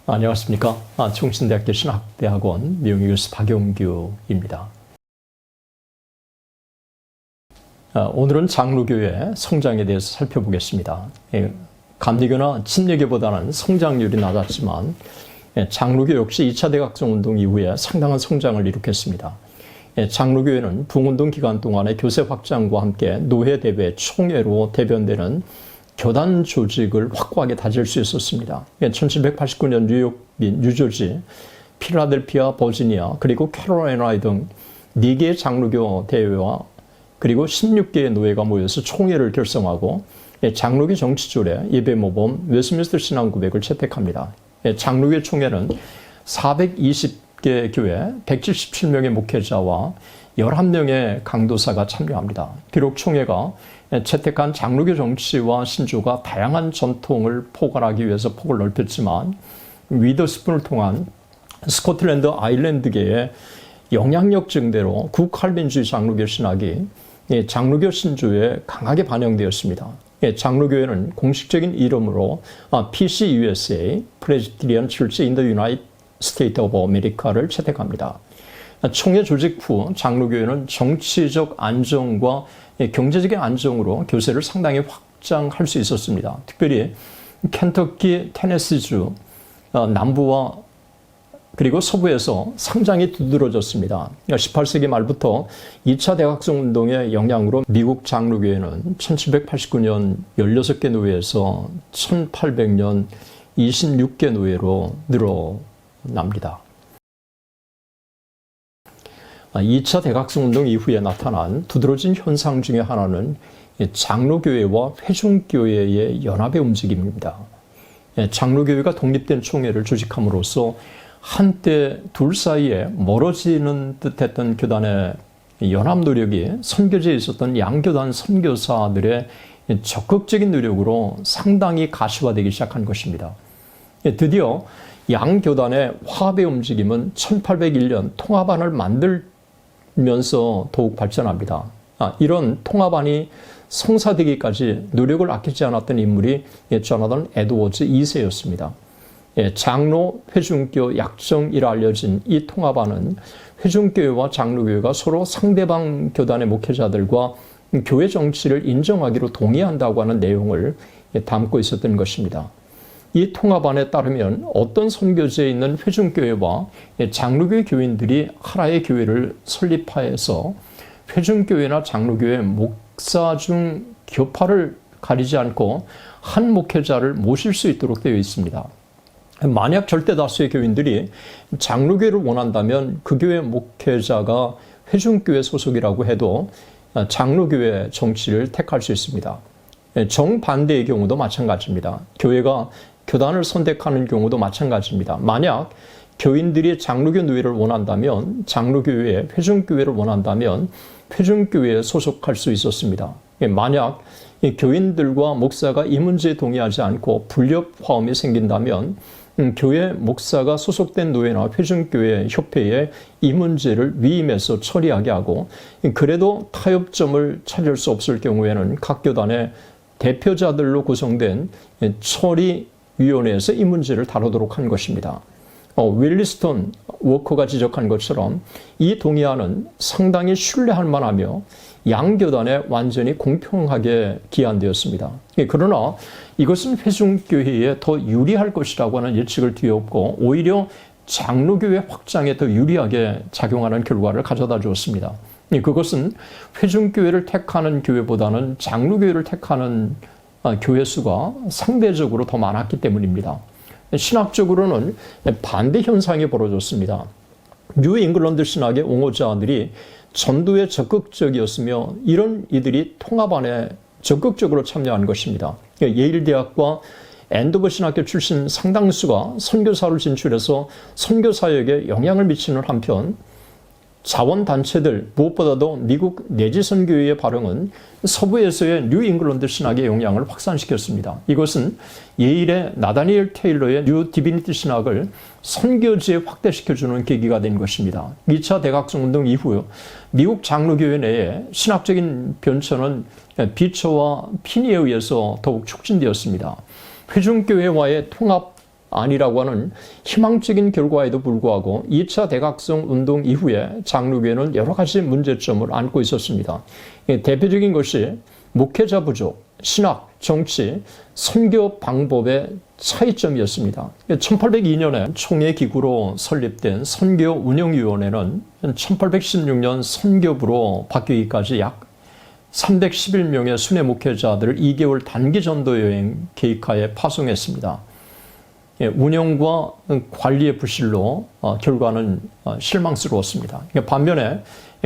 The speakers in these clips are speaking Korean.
안녕하십니까. 충신대학교 신학대학원 미용교수 박용규입니다. 오늘은 장로교회 성장에 대해서 살펴보겠습니다. 감리교나 침례교보다는 성장률이 낮았지만 장로교 역시 2차 대각성운동 이후에 상당한 성장을 일으켰습니다. 장로교회는 붕운동 기간 동안의 교세 확장과 함께 노회대회 총회로 대변되는 교단 조직을 확고하게 다질 수 있었습니다. 1789년 뉴욕 및 뉴저지, 필라델피아, 버지니아, 그리고 캐롤라이나 등 4개의 장로교 대회와 그리고 16개의 노회가 모여서 총회를 결성하고 장로교 정치조례, 예배모범, 웨스트민스터 신앙구백을 채택합니다. 장로교 총회는 420개 교회, 177명의 목회자와 11명의 강도사가 참여합니다. 비록 총회가 채택한 장로교 정치와 신조가 다양한 전통을 포괄하기 위해서 폭을 넓혔지만 위더스푼을 통한 스코틀랜드 아일랜드계의 영향력 증대로 구칼빈주의 장로교 신학이 장로교 신조에 강하게 반영되었습니다. 장로교회는 공식적인 이름으로 PCUSA, Presbyterian Church in the United States of America를 채택합니다. 총회 조직 후 장로교회는 정치적 안정과 경제적인 안정으로 교세를 상당히 확장할 수 있었습니다. 특별히 켄터키, 테네시주 남부와 그리고 서부에서 상당히 두드러졌습니다. 18세기 말부터 2차 대각성운동의 영향으로 미국 장로교회는 1789년 16개 노회에서 1800년 26개 노회로 늘어납니다. 2차 대각성운동 이후에 나타난 두드러진 현상 중에 하나는 장로교회와 회중교회의 연합의 움직임입니다. 장로교회가 독립된 총회를 조직함으로써 한때 둘 사이에 멀어지는 듯했던 교단의 연합 노력이 선교지에 있었던 양교단 선교사들의 적극적인 노력으로 상당히 가시화되기 시작한 것입니다. 드디어 양교단의 화합의 움직임은 1801년 통합안을 만들면서 더욱 발전합니다. 이런 통합안이 성사되기까지 노력을 아끼지 않았던 인물이 조나단 에드워즈 2세였습니다. 장로, 회중교 약정이라 알려진 이 통합안은 회중교회와 장로교회가 서로 상대방 교단의 목회자들과 교회 정치를 인정하기로 동의한다고 하는 내용을 담고 있었던 것입니다. 이 통합안에 따르면 어떤 선교지에 있는 회중교회와 장로교회 교인들이 하나의 교회를 설립하여서 회중교회나 장로교회 목사 중 교파를 가리지 않고 한 목회자를 모실 수 있도록 되어 있습니다. 만약 절대 다수의 교인들이 장로교회를 원한다면 그 교회 목회자가 회중교회 소속이라고 해도 장로교회 정치를 택할 수 있습니다. 정반대의 경우도 마찬가지입니다. 교회가 교단을 선택하는 경우도 마찬가지입니다. 만약 교인들이 장로교 노회를 원한다면 장로교회에 회중교회를 원한다면 회중교회에 소속할 수 있었습니다. 만약 교인들과 목사가 이 문제에 동의하지 않고 불협 화음이 생긴다면 교회 목사가 소속된 노회나 회중교회 협회에 이 문제를 위임해서 처리하게 하고 그래도 타협점을 찾을 수 없을 경우에는 각 교단의 대표자들로 구성된 처리위원회에서 이 문제를 다루도록 한 것입니다. 윌리스톤 워커가 지적한 것처럼 이 동의안은 상당히 신뢰할 만하며 양교단에 완전히 공평하게 기한되었습니다. 그러나 이것은 회중교회에 더 유리할 것이라고 하는 예측을 뒤엎고 오히려 장로교회 확장에 더 유리하게 작용하는 결과를 가져다 주었습니다. 그것은 회중교회를 택하는 교회보다는 장로교회를 택하는 교회 수가 상대적으로 더 많았기 때문입니다. 신학적으로는 반대 현상이 벌어졌습니다. 뉴 잉글랜드 신학의 옹호자들이 전도에 적극적이었으며 이런 이들이 통합안에 적극적으로 참여한 것입니다. 예일대학과 앤도버 신학교 출신 상당수가 선교사로 진출해서 선교사역에 영향을 미치는 한편 자원단체들 무엇보다도 미국 내지선교회의 발흥은 서부에서의 뉴 잉글랜드 신학의 영향을 확산시켰습니다. 이것은 예일의 나다니엘 테일러의 뉴 디비니티 신학을 선교지에 확대시켜주는 계기가 된 것입니다. 2차 대각성운동 이후 미국 장로교회 내에 신학적인 변천은 비처와 피니에 의해서 더욱 촉진되었습니다. 회중교회와의 통합 아니라고 하는 희망적인 결과에도 불구하고 2차 대각성 운동 이후에 장로교회는 여러 가지 문제점을 안고 있었습니다. 대표적인 것이 목회자 부족, 신학, 정치, 선교 방법의 차이점이었습니다. 1802년에 총회기구로 설립된 선교운영위원회는 1816년 선교부로 바뀌기까지 약 311명의 순회 목회자들을 2개월 단기 전도 여행 계획하에 파송했습니다. 운영과 관리의 부실로 결과는 실망스러웠습니다. 반면에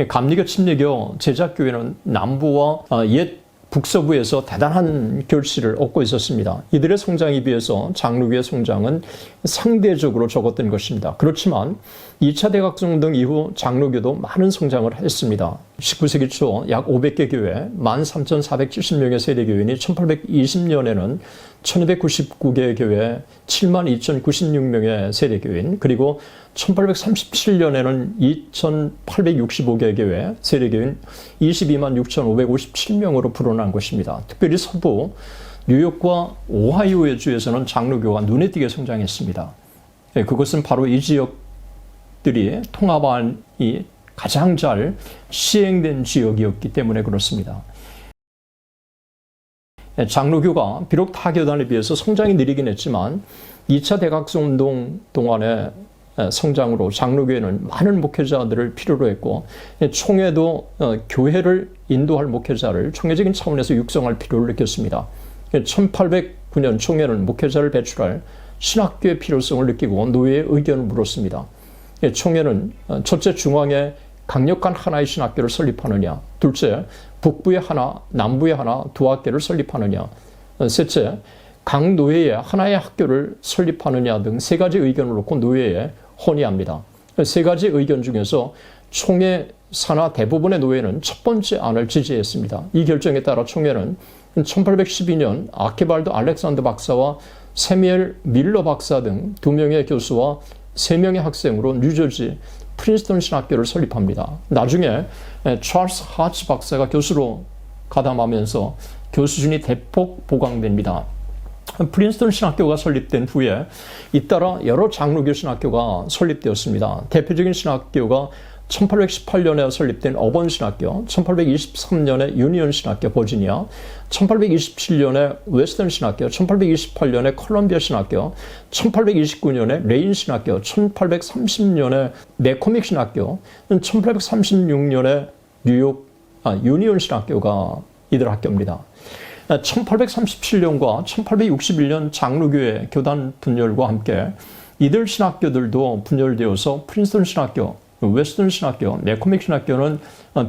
감리교 침례교 제자교회는 남부와 옛 북서부에서 대단한 결실을 얻고 있었습니다. 이들의 성장에 비해서 장로교의 성장은 상대적으로 적었던 것입니다. 그렇지만 2차 대각성운동 이후 장로교도 많은 성장을 했습니다. 19세기 초 약 500개 교회, 13,470명의 세대교인이 1820년에는 1299개 교회, 72,096명의 세대교인, 그리고 1837년에는 2,865개 교회, 세대교인 226,557명으로 불어난 것입니다. 특별히 서부, 뉴욕과 오하이오의 주에서는 장로교가 눈에 띄게 성장했습니다. 그것은 바로 이 지역들이 통합안이 가장 잘 시행된 지역이었기 때문에 그렇습니다. 장로교가 비록 타 교단에 비해서 성장이 느리긴 했지만 2차 대각성운동 동안의 성장으로 장로교회는 많은 목회자들을 필요로 했고 총회도 교회를 인도할 목회자를 총회적인 차원에서 육성할 필요를 느꼈습니다. 1809년 총회는 목회자를 배출할 신학교의 필요성을 느끼고 노예의 의견을 물었습니다. 총회는 첫째 중앙에 강력한 하나의 신학교를 설립하느냐, 둘째 북부에 하나, 남부에 하나 두 학교를 설립하느냐, 셋째 각 노예에 하나의 학교를 설립하느냐 등 세 가지 의견을 놓고 노예에 혼의합니다. 세 가지 의견 중에서 총회 산하 대부분의 노예는 첫 번째 안을 지지했습니다. 이 결정에 따라 총회는 1812년 아케발드 알렉산더 박사와 세미엘 밀러 박사 등 2명의 교수와 3명의 학생으로 뉴저지 프린스턴 신학교를 설립합니다. 나중에 찰스 하츠 박사가 교수로 가담하면서 교수진이 대폭 보강됩니다. 프린스턴 신학교가 설립된 후에 잇따라 여러 장로교 신학교가 설립되었습니다. 대표적인 신학교가 1818년에 설립된 어번 신학교, 1823년에 유니언 신학교 버지니아, 1827년에 웨스턴 신학교, 1828년에 콜럼비아 신학교, 1829년에 레인 신학교, 1830년에 매코믹 신학교, 1836년에 뉴욕 유니언 신학교가 이들 학교입니다. 1837년과 1861년 장로교회 교단 분열과 함께 이들 신학교들도 분열되어서 프린스턴 신학교, 웨스턴 신학교, 매코믹 신학교는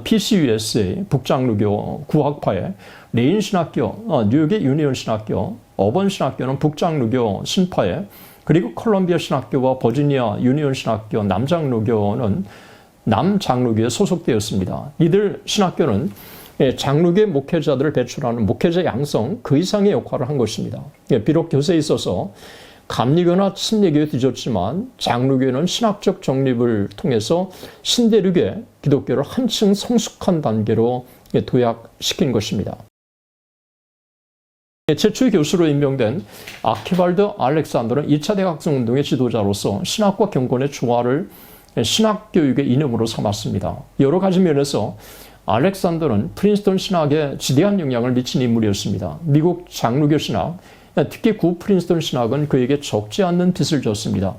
PCUSA 북장로교 구학파에, 레인 신학교, 뉴욕의 유니언 신학교, 어번 신학교는 북장로교 신파에, 그리고 콜럼비아 신학교와 버지니아 유니언 신학교 남장로교는 남장로교에 소속되었습니다. 이들 신학교는 장로교의 목회자들을 배출하는 목회자 양성 그 이상의 역할을 한 것입니다. 비록 교세에 있어서 감리교나 침례교에 뒤졌지만 장로교회는 신학적 정립을 통해서 신대륙의 기독교를 한층 성숙한 단계로 도약시킨 것입니다. 최초의 교수로 임명된 아케발드 알렉산더는 2차 대각성운동의 지도자로서 신학과 경건의 조화를 신학교육의 이념으로 삼았습니다. 여러 가지 면에서 알렉산더는 프린스턴 신학에 지대한 영향을 미친 인물이었습니다. 미국 장로교 신학, 특히 구 프린스턴 신학은 그에게 적지 않는 빚을 졌습니다.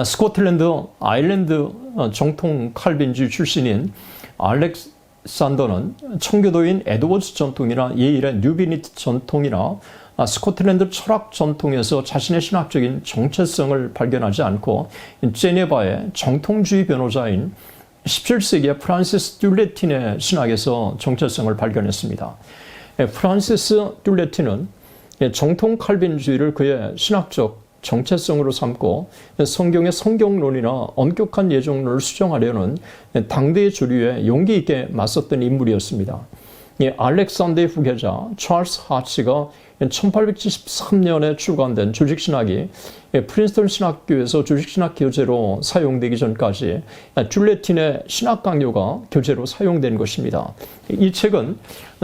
스코틀랜드 아일랜드 정통 칼빈주의 출신인 알렉산더는 청교도인 에드워즈 전통이나 예일의 뉴비니트 전통이나 스코틀랜드 철학 전통에서 자신의 신학적인 정체성을 발견하지 않고 제네바의 정통주의 변호자인 17세기의 프란시스 듈레틴의 신학에서 정체성을 발견했습니다. 프란시스 듈레틴은 정통 칼빈주의를 그의 신학적 정체성으로 삼고 성경의 성경론이나 엄격한 예정론을 수정하려는 당대의 주류에 용기 있게 맞섰던 인물이었습니다. 알렉산더의 후계자 찰스 하츠가 1873년에 출간된 조직신학이 프린스턴 신학교에서 조직신학 교재로 사용되기 전까지 줄레틴의 신학 강요가 교재로 사용된 것입니다. 이 책은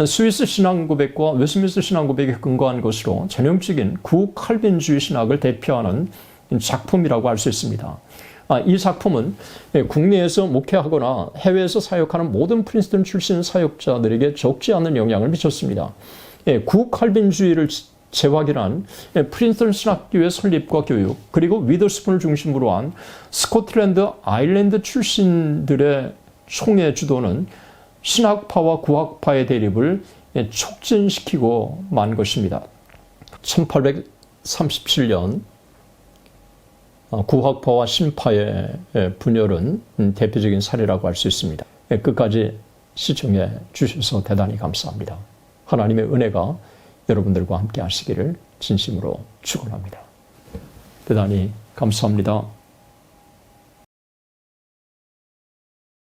스위스 신앙고백과 웨스민스터 신앙고백에 근거한 것으로 전형적인 구칼빈주의 신학을 대표하는 작품이라고 할 수 있습니다. 이 작품은 국내에서 목회하거나 해외에서 사역하는 모든 프린스턴 출신 사역자들에게 적지 않은 영향을 미쳤습니다. 구칼빈주의를 재확인한 프린스턴 신학교의 설립과 교육, 그리고 위더스푼을 중심으로 한 스코틀랜드 아일랜드 출신들의 총회 주도는 신학파와 구학파의 대립을 촉진시키고 만 것입니다. 1837년 구학파와 신파의 분열은 대표적인 사례라고 할 수 있습니다. 끝까지 시청해 주셔서 대단히 감사합니다. 하나님의 은혜가 여러분들과 함께 하시기를 진심으로 축원합니다. 대단히 감사합니다.